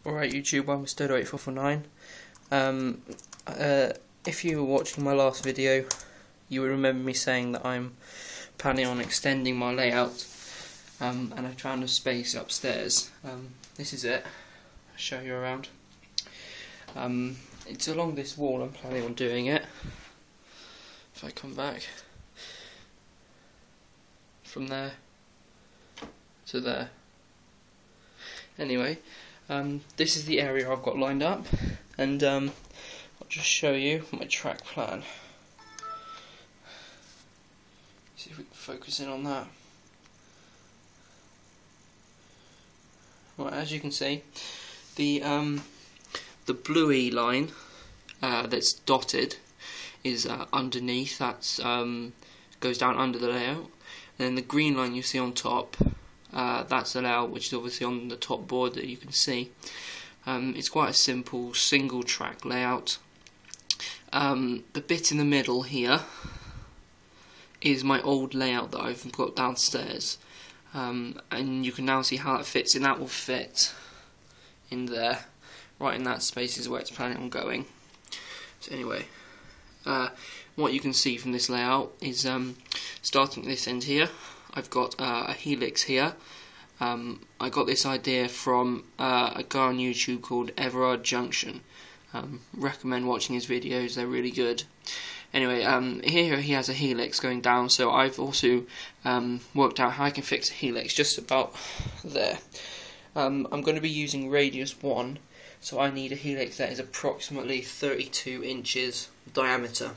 Alright YouTube, I'm Mr.8449. If you were watching my last video, you would remember me saying that I'm planning on extending my layout, and I found a space upstairs. This is it. I'll show you around. It's along this wall. I'm planning on doing it. If I come back from there to there. Anyway, this is the area I've got lined up, and I'll just show you my track plan. See if we can focus in on that. Right, as you can see, the bluey line that's dotted is underneath. That's goes down under the layout, and then the green line you see on top. That's the layout, which is obviously on the top board that you can see. It's quite a simple single track layout. The bit in the middle here is my old layout that I've got downstairs, and you can now see how it fits in. That will fit in there, right in that space is where it's planning on going. So anyway, what you can see from this layout is starting at this end here, I've got a helix here. I got this idea from a guy on YouTube called Everard Junction. Recommend watching his videos, they're really good. Anyway, here he has a helix going down, so I've also worked out how I can fix a helix just about there. I'm going to be using radius 1, so I need a helix that is approximately 32 inches diameter.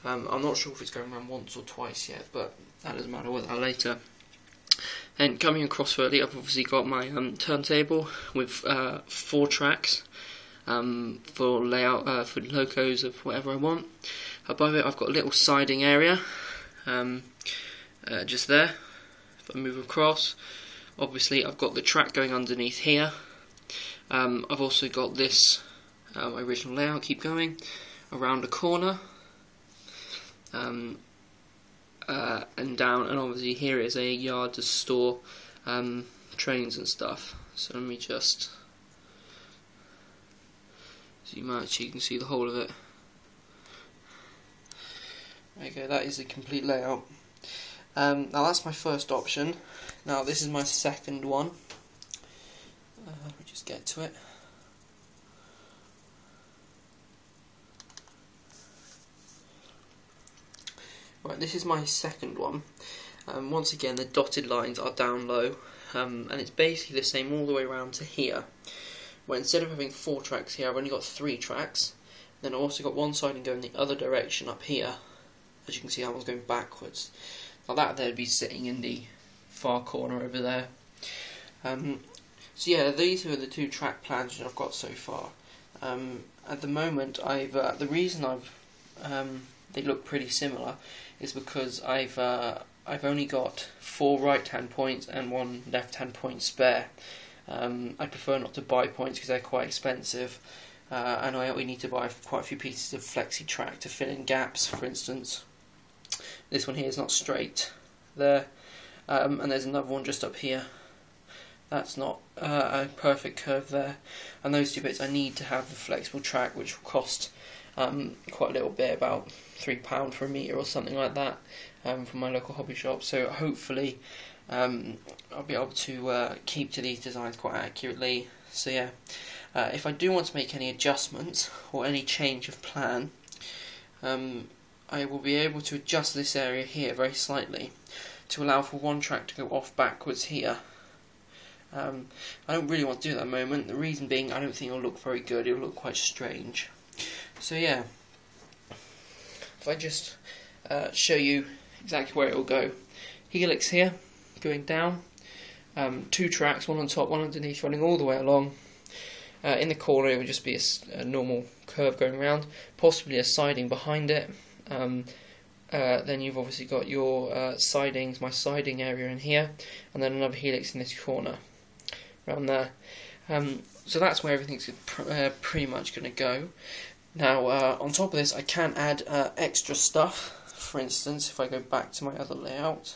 I'm not sure if it's going around once or twice yet, but that doesn't matter, we'll that later. Then coming across further, I've obviously got my turntable with 4 tracks for layout, for locos of whatever I want. Above it I've got a little siding area, just there. If I move across, obviously I've got the track going underneath here. I've also got this, my original layout, keep going, around a corner. And down, and obviously here is a yard to store trains and stuff. So let me just zoom out so you can see the whole of it. Okay, that is the complete layout. Now that's my first option. Now this is my second one. Let me just get to it. Right, this is my second one. Once again, the dotted lines are down low, and it's basically the same all the way around to here. Where instead of having 4 tracks here, I've only got 3 tracks. Then I've also got one siding going the other direction up here. As you can see, that one's going backwards. Now that there'd be sitting in the far corner over there. So yeah, these are the 2 track plans that I've got so far. At the moment, the reason they look pretty similar is because I've only got 4 right-hand points and 1 left-hand point spare. I prefer not to buy points because they're quite expensive, and I only need to buy quite a few pieces of flexi track to fill in gaps. For instance, this one here is not straight there, and there's another one just up here. That's not a perfect curve there, and those 2 bits I need to have the flexible track, which will cost quite a little bit, about £3 for a metre or something like that, from my local hobby shop. So hopefully I'll be able to keep to these designs quite accurately. So yeah, if I do want to make any adjustments or any change of plan, I will be able to adjust this area here very slightly to allow for one track to go off backwards here. I don't really want to do that at the moment, the reason being I don't think it'll look very good, it'll look quite strange. So yeah, if I just show you exactly where it will go. Helix here, going down, 2 tracks, one on top, one underneath, running all the way along. In the corner it would just be a normal curve going around, possibly a siding behind it. Then you've obviously got your sidings, my siding area in here, and then another helix in this corner, around there. So that's where everything's pretty much going to go. Now, on top of this, I can add extra stuff. For instance, if I go back to my other layout,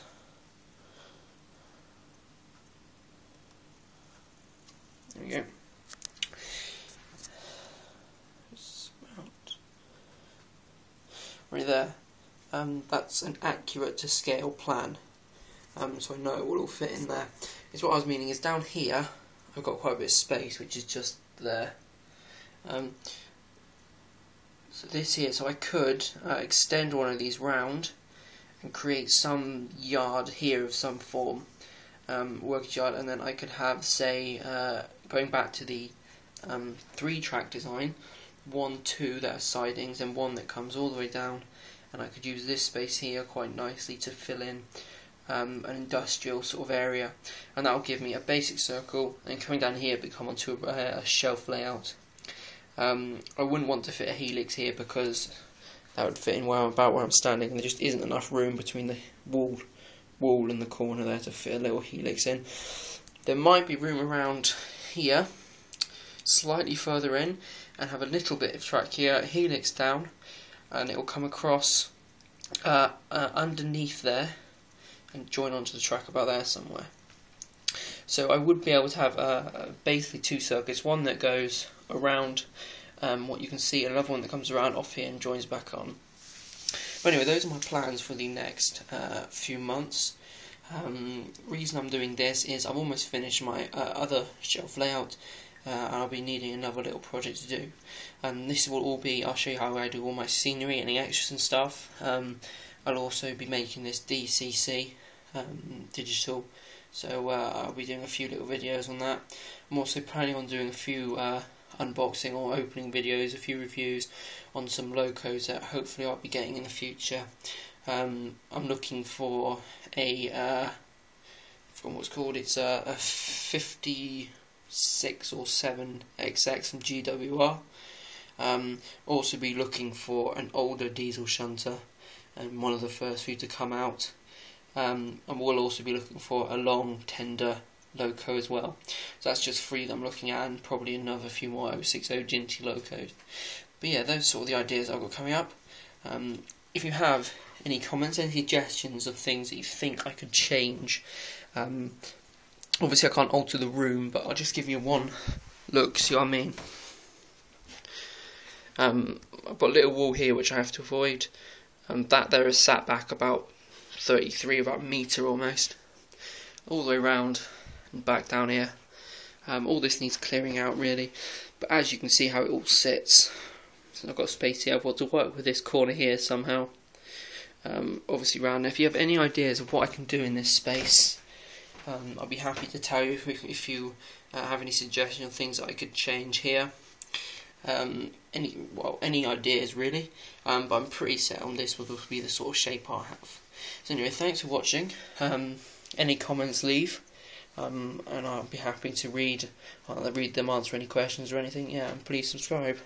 there we go. right there. That's an accurate to scale plan. So I know it will all fit in there. It's what I was meaning is down here I've got quite a bit of space, which is just there. So this here, so I could extend one of these round and create some yard here of some form, workers yard, and then I could have, say, going back to the 3-track design, 1, 2 that are sidings and one that comes all the way down, and I could use this space here quite nicely to fill in an industrial sort of area, and that will give me a basic circle, and coming down here become onto a shelf layout. I wouldn't want to fit a helix here because that would fit in about where I'm standing, and there just isn't enough room between the wall and the corner there to fit a little helix in. There might be room around here, slightly further in, and have a little bit of track here, helix down, and it will come across underneath there and join onto the track about there somewhere. So I would be able to have basically 2 circuits, one that goes around what you can see, and another one that comes around off here and joins back on. But anyway, those are my plans for the next few months. Reason I'm doing this is I've almost finished my other shelf layout, and I'll be needing another little project to do. This will all be, I'll show you how I do all my scenery and the extras and stuff. I'll also be making this DCC digital, so I'll be doing a few little videos on that. I'm also planning on doing a few unboxing or opening videos, a few reviews on some locos that hopefully I'll be getting in the future. I'm looking for a, I forgot what it's called, it's a 56 or 7 XX from GWR. Also be looking for an older diesel shunter, and one of the first few to come out. And we'll also be looking for a long tender loco as well. So that's just 3 that I'm looking at, and probably another few more 060 Ginty locos. But yeah, those are sort of the ideas I've got coming up. If you have any comments, any suggestions of things that you think I could change, obviously I can't alter the room, but I'll just give you one look, see what I mean. I've got a little wall here which I have to avoid, and that there is sat back about 33, about a metre almost, all the way around and back down here. All this needs clearing out really, but as you can see how it all sits, so I've got space here. I've got to work with this corner here somehow. Obviously round there. If you have any ideas of what I can do in this space, I'll be happy to tell you if you have any suggestions of things that I could change here. Any ideas really, but I'm pretty set on this will be the sort of shape I have. So anyway, thanks for watching. Any comments leave, and I'll be happy to read them, answer any questions or anything. Yeah, and please subscribe.